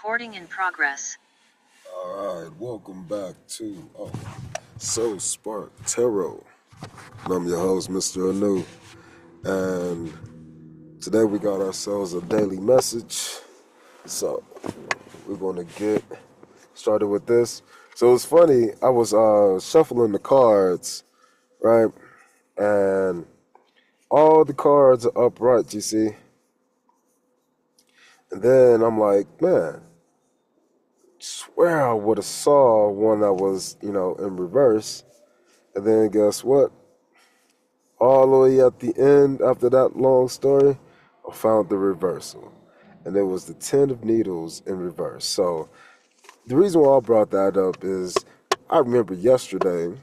Recording in progress. Alright, welcome back to Soul Spark Tarot. And I'm your host, Mr. Anu. And today we got ourselves a daily message. So we're going to get started with this. So it's funny, I was shuffling the cards, right? And all the cards are upright, you see. And then I'm like, man, swear I would have saw one that was, in reverse. And then guess what? All the way at the end, after that long story, I found the reversal. And it was the 10 of needles in reverse. So the reason why I brought that up is I remember yesterday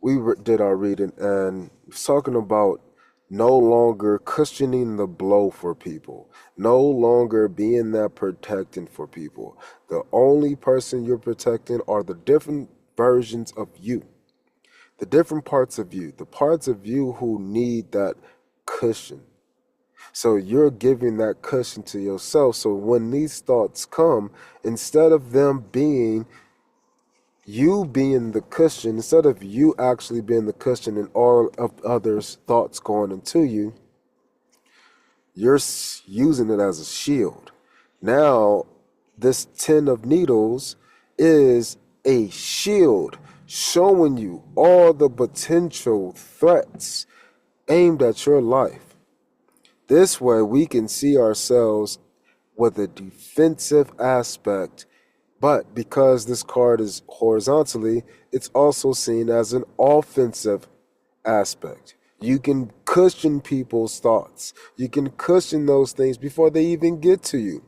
we did our reading and was talking about no longer cushioning the blow for people, no longer being that protecting for people. The only person you're protecting are the different versions of you, the different parts of you, the parts of you who need that cushion. So you're giving that cushion to yourself. So when these thoughts come, instead of them being you being the cushion, instead of you actually being the cushion and all of others' thoughts going into you, you're using it as a shield. Now, this 10 of needles is a shield showing you all the potential threats aimed at your life. This way, we can see ourselves with a defensive aspect, but because this card is horizontally, it's also seen as an offensive aspect. You can cushion people's thoughts. You can cushion those things before they even get to you.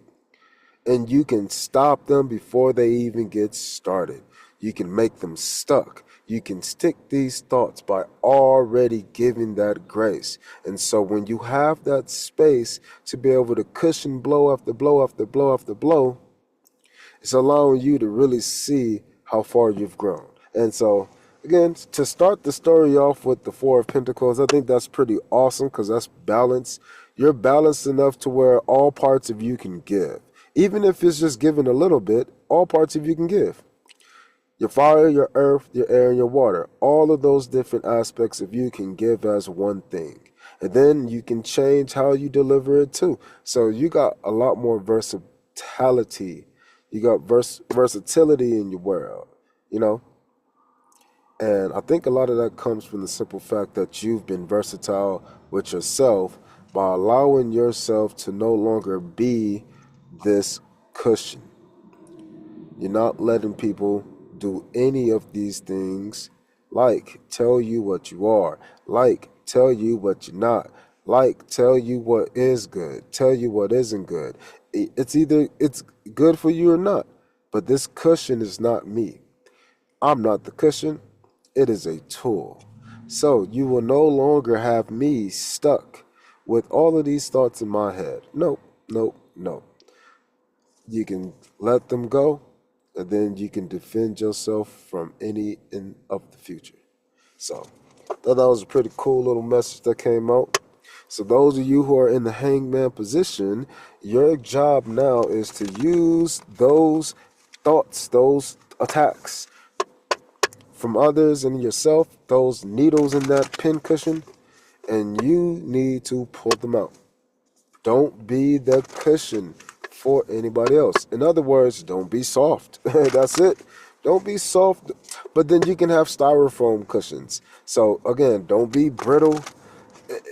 And you can stop them before they even get started. You can make them stuck. You can stick these thoughts by already giving that grace. And so when you have that space to be able to cushion blow after blow after blow after blow, it's allowing you to really see how far you've grown. And so, again, to start the story off with the Four of Pentacles, I think that's pretty awesome because that's balance. You're balanced enough to where all parts of you can give. Even if it's just giving a little bit, all parts of you can give. Your fire, your earth, your air, and your water. All of those different aspects of you can give as one thing. And then you can change how you deliver it too. So you got a lot more versatility. You got versatility in your world, you know? And I think a lot of that comes from the simple fact that you've been versatile with yourself by allowing yourself to no longer be this cushion. You're not letting people do any of these things, like tell you what you are, like tell you what you're not, like tell you what is good, tell you what isn't good. It's either it's good for you or not. But this cushion is not me. I'm not the cushion. It is a tool. So you will no longer have me stuck with all of these thoughts in my head. Nope, nope, nope. You can let them go, and then you can defend yourself from any in of the future. So I thought that was a pretty cool little message that came out. So those of you who are in the hangman position, your job now is to use those thoughts, those attacks from others and yourself, those needles in that pin cushion, and you need to pull them out. Don't be the cushion for anybody else. In other words, don't be soft. That's it. Don't be soft, but then you can have styrofoam cushions. So again, don't be brittle.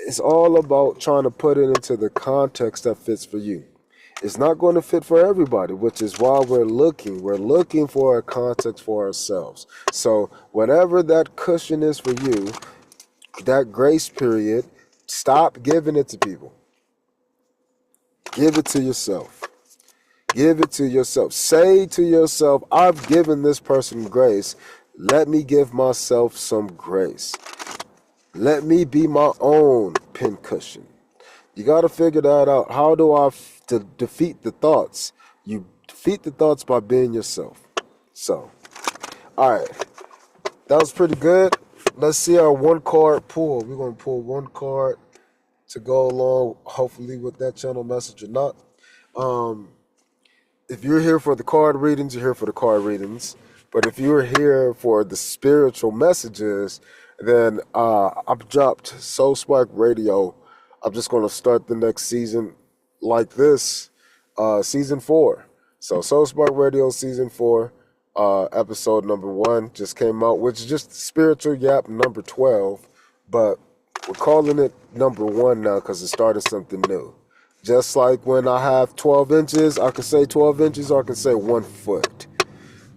It's all about trying to put it into the context that fits for you. It's not going to fit for everybody, which is why we're looking. We're looking for a context for ourselves. So whatever that cushion is for you, that grace period, stop giving it to people. Give it to yourself. Give it to yourself. Say to yourself, I've given this person grace. Let me give myself some grace. Let me be my own pincushion. You got to figure that out. How do I defeat the thoughts? You defeat the thoughts by being yourself. So, all right. That was pretty good. Let's see our one card pull. We're going to pull one card to go along, hopefully, with that channel message or not. if you're here for the card readings, you're here for the card readings. But if you're here for the spiritual messages, then I've dropped Soul Spark Radio. I'm just going to start the next season like this, season 4. So Soul Spark Radio season 4, episode number 1 just came out, which is just Spiritual Yap number 12. But we're calling it number 1 now because it started something new. Just like when I have 12 inches, I can say 12 inches or I can say 1 foot.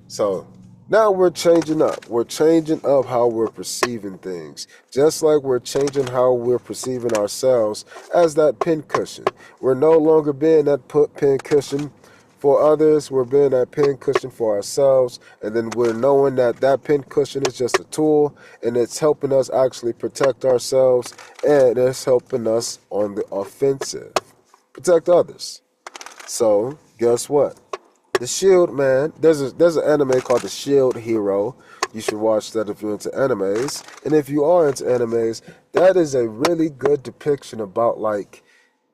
So now we're changing up. We're changing up how we're perceiving things. Just like we're changing how we're perceiving ourselves as that pincushion. We're no longer being that pincushion for others. We're being that pincushion for ourselves. And then we're knowing that that pincushion is just a tool and it's helping us actually protect ourselves and it's helping us on the offensive. Protect others. So guess what? The Shield, man. There's an anime called The Shield Hero. You should watch that if you're into animes. And if you are into animes, that is a really good depiction about like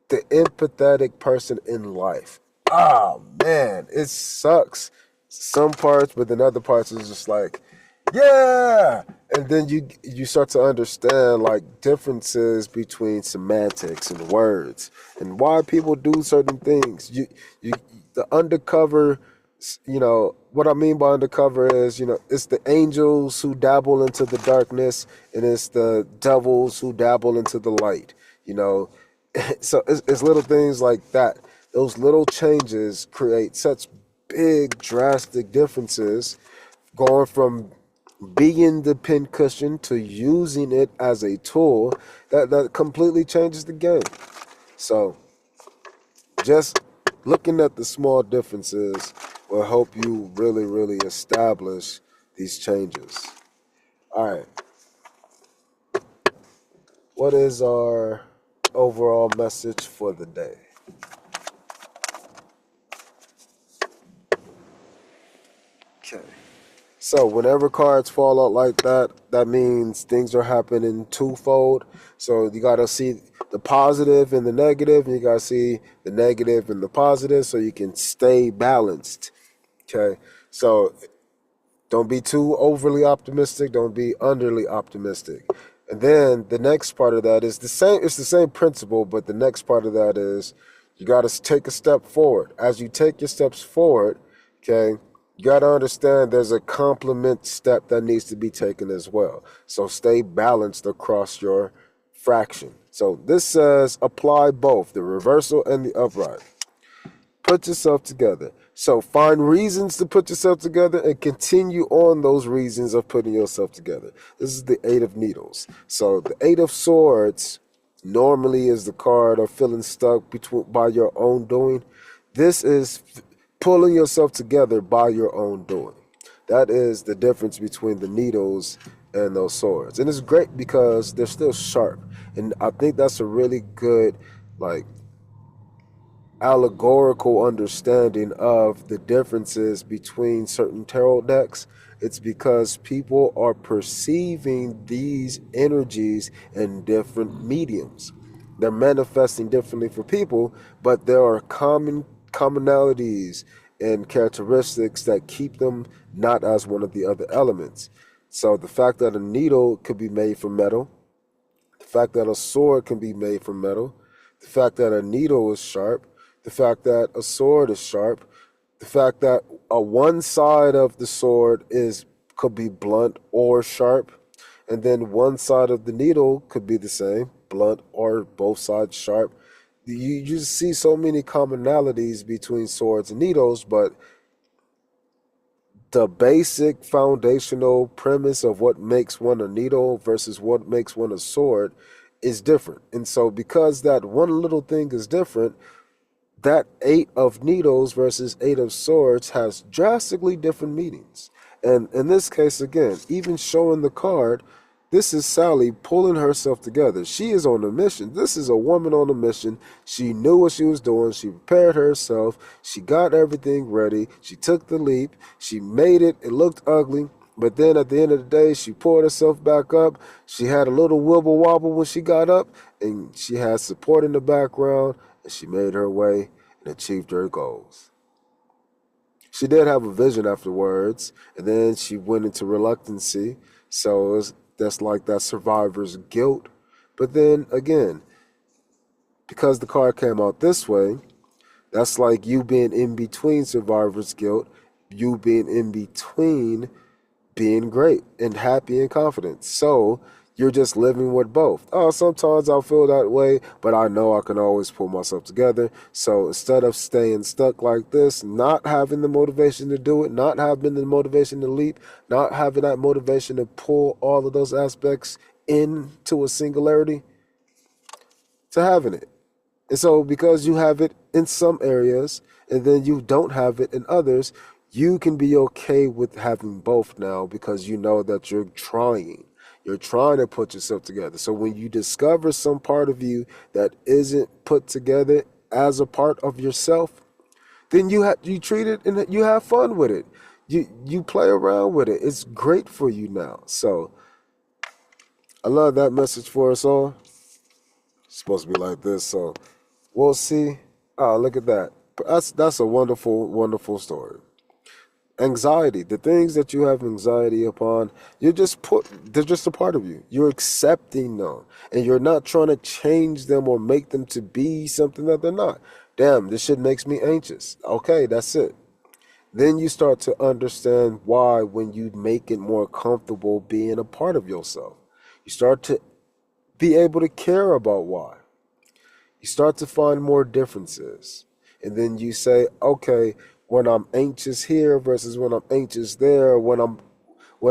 the empathetic person in life. Oh man, it sucks some parts, but then other parts is just like, yeah. And then you start to understand like differences between semantics and words and why people do certain things. You the undercover, what I mean by undercover is, it's the angels who dabble into the darkness and it's the devils who dabble into the light, So it's little things like that. Those little changes create such big, drastic differences going from being the pincushion to using it as a tool that completely changes the game. So just looking at the small differences will help you really, really establish these changes. All right. What is our overall message for the day? Okay. So whenever cards fall out like that, that means things are happening twofold. So you got to see the positive and the negative, and you got to see the negative and the positive so you can stay balanced. Okay. So don't be too overly optimistic. Don't be underly optimistic. And then the next part of that is the same. It's the same principle, but the next part of that is you got to take a step forward. As you take your steps forward, okay, you got to understand there's a complement step that needs to be taken as well. So stay balanced across your fraction. So this says apply both the reversal and the upright. Put yourself together. So find reasons to put yourself together and continue on those reasons of putting yourself together. This is the Eight of Needles. So the Eight of Swords normally is the card of feeling stuck by your own doing. This is pulling yourself together by your own doing. That is the difference between the needles and those swords. And it's great because they're still sharp. And I think that's a really good, allegorical understanding of the differences between certain tarot decks. It's because people are perceiving these energies in different mediums. They're manifesting differently for people, but there are commonalities and characteristics that keep them not as one of the other elements. So the fact that a needle could be made from metal, the fact that a sword can be made from metal, the fact that a needle is sharp, the fact that a sword is sharp, the fact that one side of the sword could be blunt or sharp, and then one side of the needle could be the same, blunt or both sides sharp. You just see so many commonalities between swords and needles, but the basic foundational premise of what makes one a needle versus what makes one a sword is different. And so because that one little thing is different, that Eight of Needles versus Eight of Swords has drastically different meanings. And in this case, again, even showing the card, this is Sally pulling herself together. She is on a mission. This is a woman on a mission. She knew what she was doing. She prepared herself. She got everything ready. She took the leap. She made it. It looked ugly. But then at the end of the day, she pulled herself back up. She had a little wibble wobble when she got up, and she had support in the background, and she made her way and achieved her goals. She did have a vision afterwards, and then she went into reluctancy. So that's like that survivor's guilt. But then again, because the card came out this way, that's like you being in between survivor's guilt, you being in between being great and happy and confident. So you're just living with both. Oh, sometimes I'll feel that way, but I know I can always pull myself together. So instead of staying stuck like this, not having the motivation to do it, not having the motivation to leap, not having that motivation to pull all of those aspects into a singularity, to having it. And so, because you have it in some areas and then you don't have it in others, you can be okay with having both now because you know that you're trying. You're trying to put yourself together. So, when you discover some part of you that isn't put together as a part of yourself, then you treat it and you have fun with it. You play around with it. It's great for you now. So, I love that message for us all. It's supposed to be like this. So, we'll see. Oh, look at that. That's a wonderful, wonderful story. Anxiety, the things that you have anxiety upon, they're just a part of you. You're accepting them. And you're not trying to change them or make them to be something that they're not. Damn, this shit makes me anxious. Okay, that's it. Then you start to understand why when you make it more comfortable being a part of yourself. You start to be able to care about why. You start to find more differences. And then you say, okay, when I'm anxious here versus when I'm anxious there, when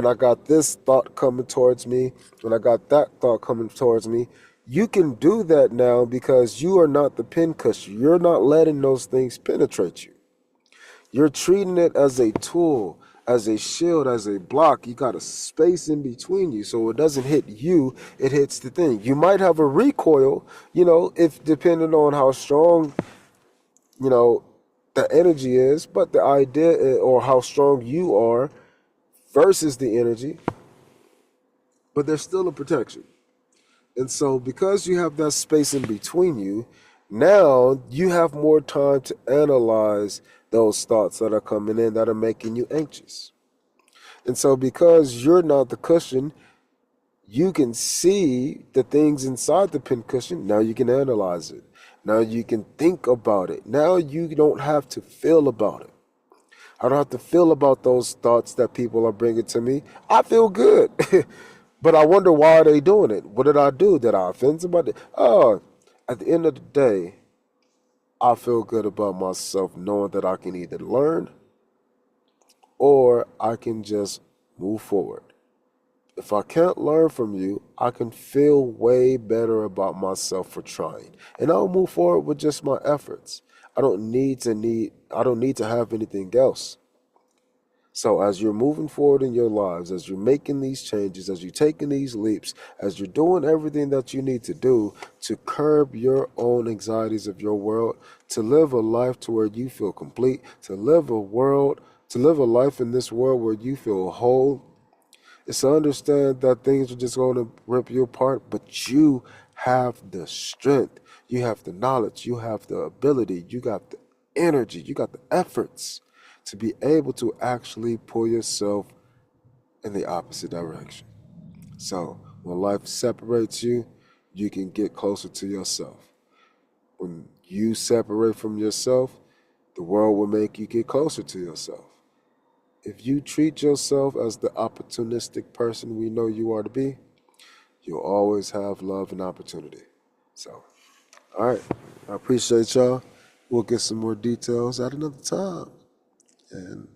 I got this thought coming towards me, when I got that thought coming towards me, you can do that now because you are not the pincushion. You're not letting those things penetrate you. You're treating it as a tool, as a shield, as a block. You got a space in between you so it doesn't hit you, it hits the thing. You might have a recoil, if depending on how strong, you know, the energy is, but the idea or how strong you are versus the energy, but there's still a protection. And so because you have that space in between you, now you have more time to analyze those thoughts that are coming in that are making you anxious. And so because you're not the cushion, you can see the things inside the pincushion. Now you can analyze it. Now you can think about it. Now you don't have to feel about it. I don't have to feel about those thoughts that people are bringing to me. I feel good. But I wonder why are they doing it? What did I do? Did I offend somebody? Oh, at the end of the day, I feel good about myself knowing that I can either learn or I can just move forward. If I can't learn from you, I can feel way better about myself for trying. And I'll move forward with just my efforts. I don't need to have anything else. So as you're moving forward in your lives, as you're making these changes, as you're taking these leaps, as you're doing everything that you need to do to curb your own anxieties of your world, to live a life to where you feel complete, to live a life in this world where you feel whole, is to understand that things are just going to rip you apart, but you have the strength, you have the knowledge, you have the ability, you got the energy, you got the efforts to be able to actually pull yourself in the opposite direction. So when life separates you, you can get closer to yourself. When you separate from yourself, the world will make you get closer to yourself. If you treat yourself as the opportunistic person we know you are to be, you'll always have love and opportunity. So, all right. I appreciate y'all. We'll get some more details at another time. And